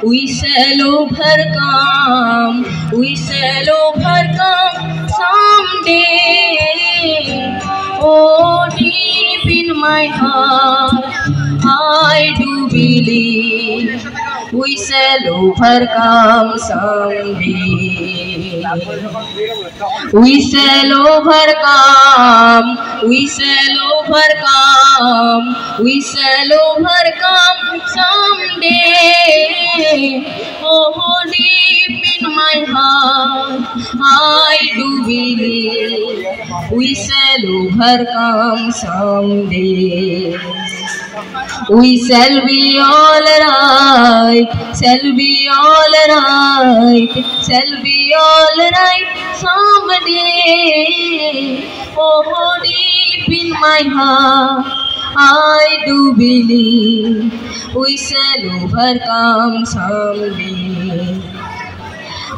we shall overcome, we shall overcome someday. Oh, deep in my heart, I do believe we shall overcome someday. We shall overcome, we shall overcome, we shall overcome someday. Oh, deep in my heart, I do believe we shall overcome someday. We shall be alright, shall be alright, shall be alright someday. Oh, deep in my heart, I do believe we shall overcome someday.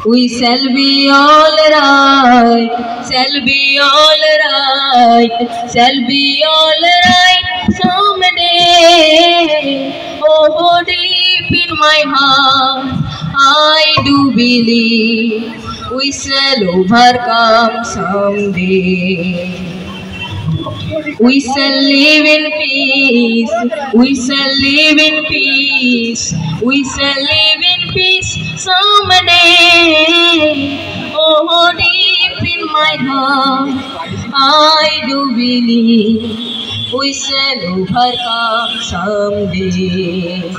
We shall be alright, shall be alright, shall be alright someday. Oh, deep in my heart, I do believe we shall overcome someday. We shall live in peace, we shall live in peace, we shall live in peace someday. Oh, deep in my heart, I do believe we shall overcome someday.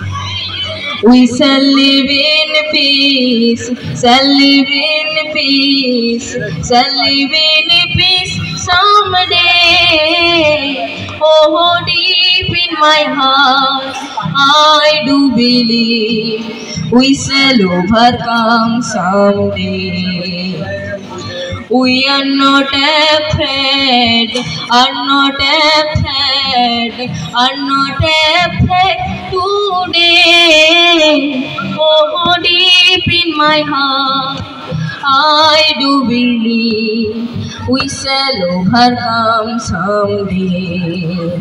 We shall live in peace, shall live in peace, shall live in peace someday. Oh, deep in my heart, I do believe we shall overcome someday. We are not afraid, are not afraid, are not afraid today. Oh, deep in my heart, I do believe we shall overcome someday.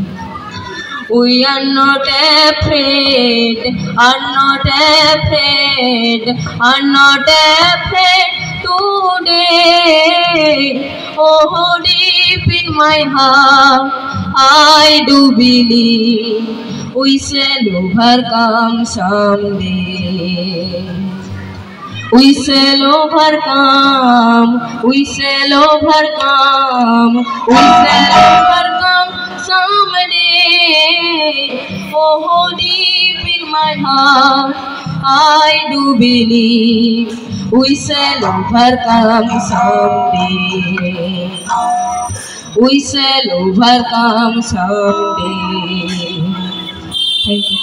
We are not afraid, are not afraid, are not afraid today. Oh, deep in my heart, I do believe we shall overcome someday. We shall overcome, we shall overcome, we shall overcome someday. Oh, deep in my heart, I do believe we shall overcome someday. We shall overcome someday. Thank you.